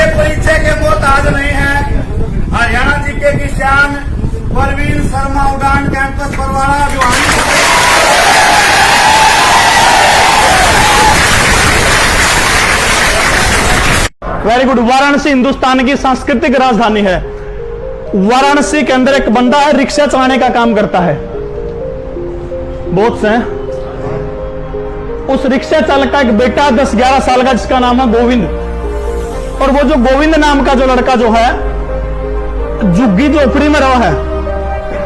ये परिचय के मोहताज नहीं है। हरियाणा जीके की शान परवीन शर्मा उड़ान कैंपस बरवाड़ा जो वेरी गुड। वाराणसी हिंदुस्तान की सांस्कृतिक राजधानी है। वाराणसी के अंदर एक बंदा है, रिक्शा चलाने का काम करता है। बहुत से हैं। उस रिक्शा चालक का एक बेटा 10-11 साल का, जिसका नाम है गोविंद। और वो जो गोविंद नाम का जो लड़का जो है, झुग्गी झोपड़ी में रहा है,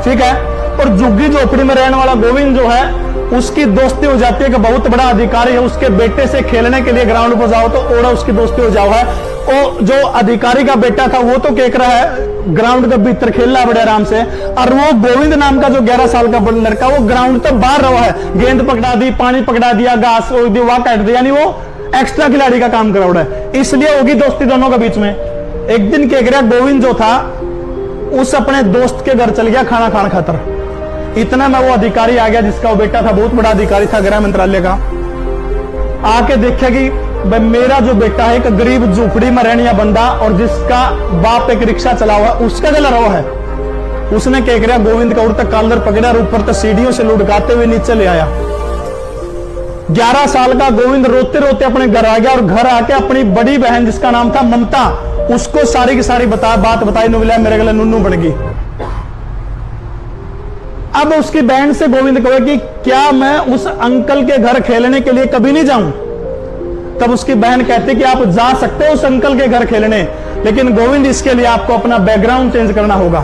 ठीक है। और झुग्गी झोपड़ी में रहने वाला गोविंद जो है, उसकी दोस्ती हो जाती है कि बहुत बड़ा अधिकारी है, उसके बेटे से खेलने के लिए ग्राउंड पर जाओ तो ओड़ा उसकी दोस्ती हो जाओ है। वो जो अधिकारी का बेटा था वो तो केक रहा है ग्राउंड के भीतर खेल रहा है बड़े आराम से, और वो गोविंद नाम का जो 11 साल का लड़का वो ग्राउंड तो बाहर रहा है, गेंद पकड़ा दी, पानी पकड़ा दिया, घास वहां काट दिया, यानी वो एक्स्ट्रा खिलाड़ी का काम करा है। इसलिए होगी दोस्ती दोनों के बीच में। एक दिन केक रहा गोविंद जो था, उस अपने दोस्त के घर चल गया खाना खाने खातर। इतना में वो अधिकारी आ गया जिसका वो बेटा था, बहुत बड़ा अधिकारी था गृह मंत्रालय का। आके देखा कि भाई मेरा जो बेटा है एक गरीब झोपड़ी में रहने वाला बंदा, और जिसका बाप एक रिक्शा चला हुआ, उसका गला रहा है। उसने क्या किया, गोविंद का उड़ता कॉलर पकड़ा और ऊपर तक सीढ़ियों से लुढ़काते हुए नीचे ले आया। 11 साल का गोविंद रोते रोते अपने घर आ गया, और घर आके अपनी बड़ी बहन जिसका नाम था ममता, उसको सारी की सारी बात बताई। नुबिला मेरे गले नुन्नू बढ़ गई। अब उसकी बहन से गोविंद कहे कि क्या मैं उस अंकल के घर खेलने के लिए कभी नहीं जाऊं? तब उसकी बहन कहती कि आप जा सकते हो उस अंकल के घर खेलने, लेकिन गोविंद इसके लिए आपको अपना बैकग्राउंड चेंज करना होगा।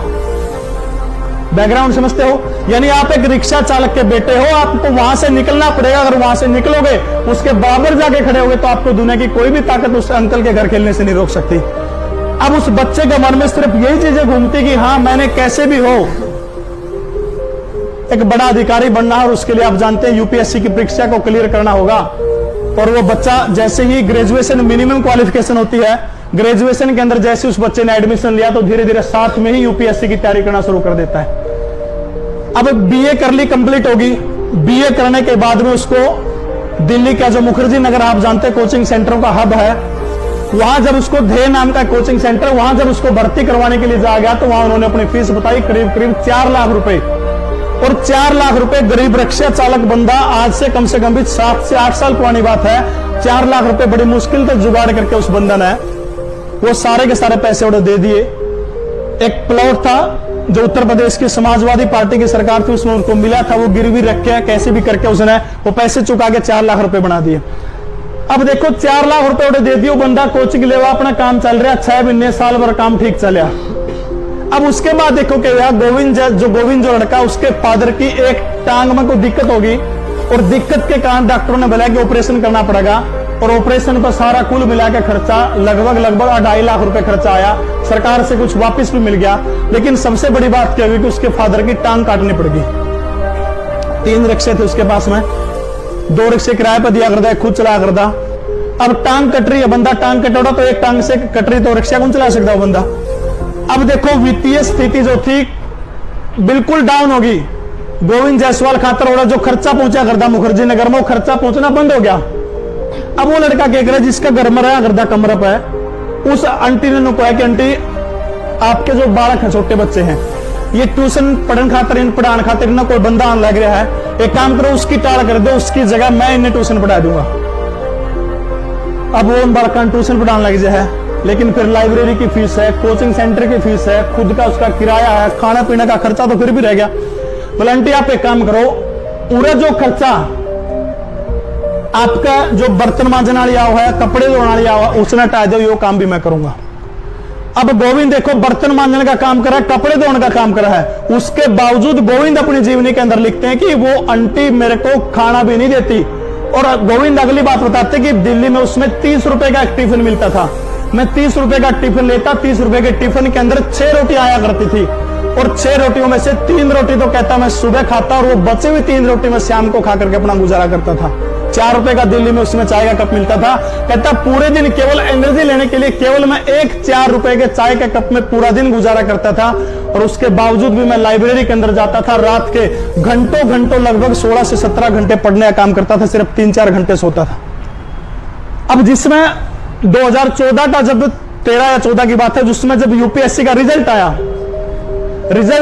बैकग्राउंड समझते हो? यानी आप एक रिक्शा चालक के बेटे हो, आपको वहां से निकलना पड़ेगा। अगर वहां से निकलोगे, उसके बराबर जाके खड़े होगे, तो आपको दुनिया की कोई भी ताकत उस अंकल के घर खेलने से नहीं रोक सकती। अब उस बच्चे के मन में सिर्फ यही चीजें घूमती कि हाँ, मैंने कैसे भी हो एक बड़ा अधिकारी बनना है, और उसके लिए आप जानते हैं यूपीएससी की परीक्षा को क्लियर करना होगा। और वो बच्चा जैसे ही ग्रेजुएशन मिनिमम क्वालिफिकेशन होती है, ग्रेजुएशन के अंदर जैसे उस बच्चे ने एडमिशन लिया, तो धीरे धीरे साथ में ही यूपीएससी की तैयारी करना शुरू कर देता है। अब बीए कर ली, कंप्लीट होगी। बीए करने के बाद में उसको दिल्ली का जो मुखर्जी नगर आप जानते हैं कोचिंग सेंटरों का हब है, वहां जब उसको ध्येय नाम का कोचिंग सेंटर, वहां जब उसको भर्ती करवाने के लिए जा गया, तो वहां उन्होंने अपनी फीस बताई करीब 4 लाख रुपए। और 4 लाख रुपए गरीब रिक्शा चालक बंदा, आज से कम भी 7 से 8 साल पुरानी बात है, 4 लाख रुपए बड़ी मुश्किल से जुगाड़ करके उस बंदा ने वो सारे के सारे पैसे उन्हें दे दिए। एक प्लॉट था जो उत्तर प्रदेश की समाजवादी पार्टी की सरकार थी, उसमें उनको मिला था, वो गिरवी रख के कैसे भी करके उसने वो पैसे चुका के 4 लाख रुपए बना दिए। अब देखो 4 लाख रुपए उन्हें दे दिए, वो बंदा कोचिंग ले अपना काम चल रहा, 6 महीने साल भर काम ठीक चला। अब उसके बाद देखो क्या गोविंद जो लड़का, उसके फादर की एक टांग में कोई दिक्कत होगी, और दिक्कत के कारण डॉक्टरों ने बोला कि ऑपरेशन करना पड़ेगा। और ऑपरेशन पर सारा कुल मिला के खर्चा लगभग 2.5 लाख रुपए खर्चा आया। सरकार से कुछ वापस भी मिल गया, लेकिन सबसे बड़ी बात क्या हुई कि उसके फादर की टांग काटनी पड़ गई। 3 रिक्शे थे उसके पास में, 2 रिक्शे किराए पर दिया करता है, खुद चलाया करता। अब टांग कट रही है, बंदा टांग कटोड़ा तो एक टांग से कट रही, तो रिक्शा कौन चला सकता है बंदा? अब देखो वित्तीय स्थिति जो थी बिल्कुल डाउन होगी। गोविंद जायसवाल खातर वाला जो खर्चा पहुंचा करता मुखर्जी नगर में, वो खर्चा पहुंचना बंद हो गया। अब वो लड़का क्या करे, जिसका घर में रहा करता कमरा पे, उस आंटी ने कहा कि आंटी आपके जो बालक हैं, छोटे बच्चे हैं, ये ट्यूशन पढ़ने खातर, इन पढ़ाने खातिर ना कोई बंदा आने लग रहा है, एक काम करो उसकी टाल कर दो, उसकी जगह मैं इन्हें ट्यूशन पढ़ा दूंगा। अब वो उन बालक ट्यूशन पढ़ाने लग जाए, लेकिन फिर लाइब्रेरी की फीस है, कोचिंग सेंटर की फीस है, खुद का उसका किराया है, खाना पीने का खर्चा तो फिर भी रह गया। बोले आंटी आप एक काम करो, पूरा जो खर्चा आपका जो बर्तन मांजने वाली आओ है, कपड़े धोने वाली आओ है, उसने हटा दो, ये काम भी मैं करूंगा। अब गोविंद देखो बर्तन मांजने का काम कर रहा है, कपड़े धोने का काम कर रहा है, उसके बावजूद गोविंद अपनी जीवनी के अंदर लिखते हैं कि वो आंटी मेरे को खाना भी नहीं देती। और गोविंद अगली बात बताते कि दिल्ली में उसमें 30 रुपए का एक टिफिन मिलता था, मैं 30 रुपए का टिफिन लेता, 30 रुपए के टिफिन के अंदर 6 रोटी आया करती थी, और 6 रोटियों में से 3 रोटी तो कहता मैं सुबह खाता, और वो बचे हुए 3 रोटी में शाम को खा करके अपना गुजारा करता था। 4 रुपए का दिल्ली में उसमें चाय का कप मिलता था, कहता पूरे दिन केवल एनर्जी लेने के लिए केवल मैं एक 4 रुपए के चाय के कप में पूरा दिन गुजारा करता था, और उसके बावजूद भी मैं लाइब्रेरी के अंदर जाता था, रात के घंटों लगभग 16 से 17 घंटे पढ़ने का काम करता था, सिर्फ 3-4 घंटे सोता था। अब जिसमें 2014 का जब 13 या 14 की बात है, जिसमें जब यूपीएससी का रिजल्ट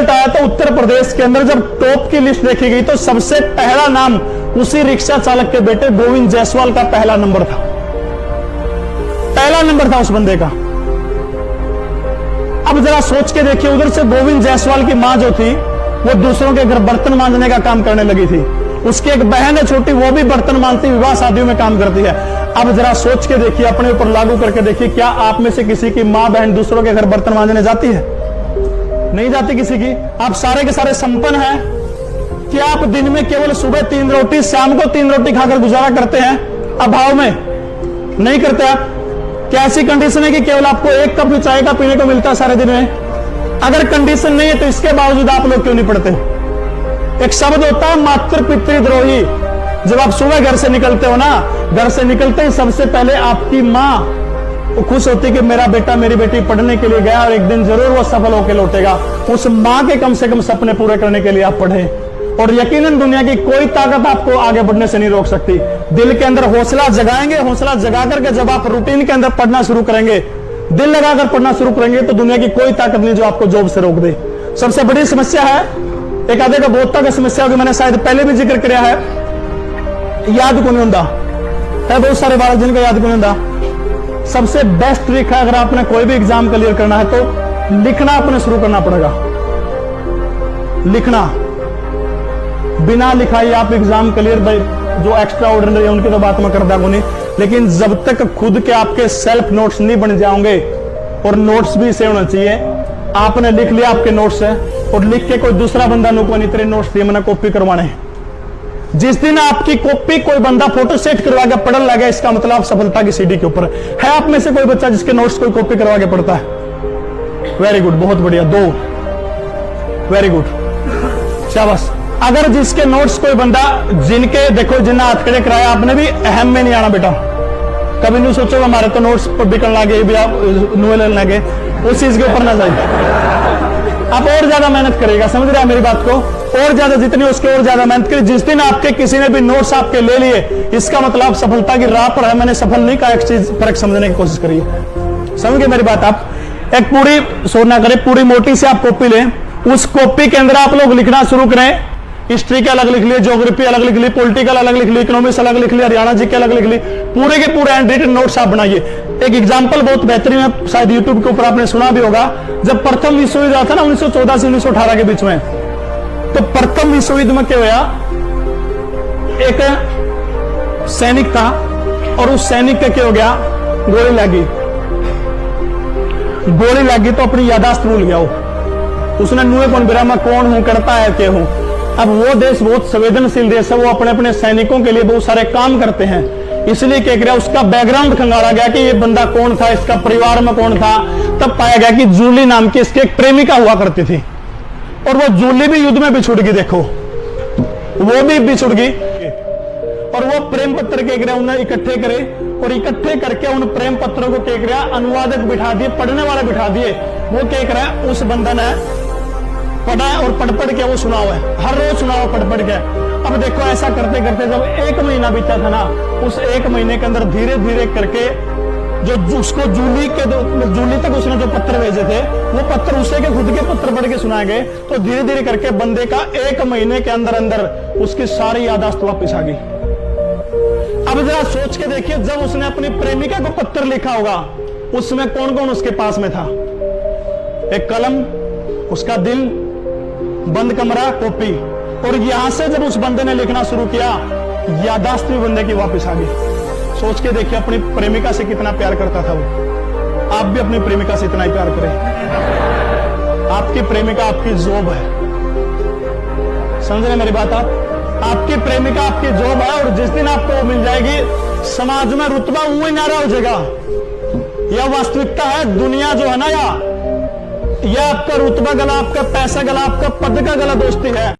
आया तो उत्तर प्रदेश के अंदर जब टॉप की लिस्ट देखी गई तो सबसे पहला नाम उसी रिक्शा चालक के बेटे गोविंद जायसवाल का पहला नंबर था उस बंदे का। अब जरा सोच के देखिए, उधर से गोविंद जायसवाल की मां जो थी वो दूसरों के घर बर्तन मांजने का काम करने लगी थी। उसकी एक बहन है छोटी, वो भी बर्तन मांजती, विवाह शादियों में काम करती है। अब जरा सोच के देखिए, अपने ऊपर लागू करके देखिए, क्या आप में से किसी की मां बहन दूसरों के घर बर्तन मांजने जाती है? नहीं जाती किसी की। आप सारे के सारे संपन्न हैं। क्या आप दिन में केवल सुबह 3 रोटी, शाम को 3 रोटी खाकर गुजारा करते हैं अभाव में? नहीं करते आप। क्या ऐसी कंडीशन है कि केवल आपको 1 कप चाय का पीने को मिलता है सारे दिन में? अगर कंडीशन नहीं है तो इसके बावजूद आप लोग क्यों नहीं पढ़ते? एक शब्द होता है मातृ पितृद्रोही। जब आप सुबह घर से निकलते हो ना, घर से निकलते ही सबसे पहले आपकी मां वो खुश होती कि मेरा बेटा मेरी बेटी पढ़ने के लिए गया और एक दिन जरूर वो सफल होकर लौटेगा। उस मां के कम से कम सपने पूरे करने के लिए आप पढ़े, और यकीनन दुनिया की कोई ताकत आपको आगे बढ़ने से नहीं रोक सकती। दिल के अंदर हौसला जगाएंगे, हौसला जगा करके जब आप रूटीन के अंदर पढ़ना शुरू करेंगे, दिल लगाकर पढ़ना शुरू करेंगे, तो दुनिया की कोई ताकत नहीं जो आपको जॉब से रोक दे। सबसे बड़ी समस्या है एक आधे का बोधता की समस्या होगी, मैंने शायद पहले भी जिक्र किया है, याद को नहीं होता है। बहुत सारे बालक जिनका याद को नहीं होता। सबसे बेस्ट ट्रिक है, अगर आपने कोई भी एग्जाम क्लियर करना है तो लिखना अपने शुरू करना पड़ेगा। लिखना, बिना लिखाई आप एग्जाम क्लियर, जो एक्स्ट्रा ऑर्डिनरी है उनकी तो बात मैं करता हूं नहीं, लेकिन जब तक खुद के आपके सेल्फ नोट्स नहीं बन जाओगे, और नोट्स भी इसे होना चाहिए, आपने लिख लिया आपके नोट्स है और लिख के कोई दूसरा बंदा नुको नहीं तेरे नोट्स दिए मैंने कॉपी करवाने। जिस दिन आपकी कॉपी कोई बंदा फोटो सेट करवा के पढ़ने लगे, इसका मतलब आप सफलता की सीढ़ी के ऊपर है। आप में से कोई बच्चा जिसके नोट्स कोई कॉपी करवा के पढ़ता है? वेरी गुड, बहुत बढ़िया, 2, वेरी गुड, शाबाश। अगर जिसके नोट्स कोई बंदा, जिनके देखो जिन्ना हाथ खड़े कराया, आपने भी अहम में नहीं आना बेटा। कभी नहीं सोचो हमारे तो नोट्स बिकन लगे भी आप नुए लगे, उस चीज के ऊपर ना जाइए। आप और ज्यादा मेहनत करेगा, समझ रहे हैं मेरी बात को? और ज्यादा जितनी उसके और ज्यादा मेहनत करी। जिस दिन आपके किसी ने भी नोट्स आपके ले लिए, इसका मतलब सफलता की राह पर है। मैंने सफल नहीं कहा, एक चीज फर्क समझने की कोशिश करिए, समझ गए मेरी बात? आप एक पूरी सोना करें, पूरी मोटी से आप कॉपी लें, उस कॉपी के अंदर आप लोग लिखना शुरू करें। हिस्ट्री के अलग लिख लिए, ज्योग्राफी अलग लिख ली, पॉलिटिकल अलग लिख ली, इकोनॉमिक्स अलग लिख ली, हरियाणा जी के अलग लिख ली, पूरे के पूरे हैंड रिटन नोट्स आप बनाइए। एक एग्जांपल बहुत बेहतरीन है, शायद यूट्यूब के ऊपर आपने सुना भी होगा। जब प्रथम विश्व युद्ध हुआ था ना 1914 से 1918 के बीच में, तो प्रथम विश्व युद्ध में क्या हुआ, एक सैनिक था और उस सैनिक का क्या हो गया, गोली लगी तो अपनी यादाश्त भूल गया। उसने नुए कौन बिरा, मैं कौन हूं, करता है क्या हूं। अब वो देश बहुत संवेदनशील देश है, वो अपने अपने सैनिकों के लिए बहुत सारे काम करते हैं, इसलिए क्या किया, उसका बैकग्राउंड खंगाला गया कि ये बंदा कौन था, इसका परिवार में कौन था। तब पाया गया कि जूली नाम की इसकी एक प्रेमिका हुआ करती थी, और वो जूली भी युद्ध में बिछुड़ गई। देखो वो भी बिछुड़ गई, और वो प्रेम पत्र क्या किया, उन्हें इकट्ठे करे, और इकट्ठे करके उन प्रेम पत्रों को क्या किया, अनुवादक बिठा दिए, पढ़ने वाले बिठा दिए। वो क्या करा, उस बंदा ने पढ़ा और पढ़ के वो सुना हुआ है, हर रोज सुना हुआ पढ़ के। अब देखो ऐसा करते करते जब 1 महीना बीता था ना, उस 1 महीने के अंदर धीरे धीरे करके जो उसको जूली तक उसने जो पत्र भेजे थे, वो पत्र उसे के खुद के पत्र पढ़ के सुनाए गए। तो धीरे धीरे करके बंदे का 1 महीने के अंदर अंदर उसकी सारी यादाश्त वापस आ गई। अब जरा सोच के देखिए, जब उसने अपनी प्रेमिका को पत्र लिखा होगा, उसमें कौन कौन उसके पास में था? एक कलम, उसका दिल, बंद कमरा, कॉपी। और यहां से जब उस बंदे ने लिखना शुरू किया, यादाश्त भी बंदे की वापस आ गई। सोच के देखिए अपनी प्रेमिका से कितना प्यार करता था वो। आप भी अपनी प्रेमिका से इतना ही प्यार करें। आपकी प्रेमिका आपकी जॉब है, समझ रहे मेरी बात? आपकी प्रेमिका आपकी जॉब है, और जिस दिन आपको वो मिल जाएगी, समाज में रुतबा ऊं ही नारा हो जाएगा। यह वास्तविकता है। दुनिया जो है ना, यह आपका रुतबा गला, आपका पैसा गला, आपका पद का गला दोस्ती है।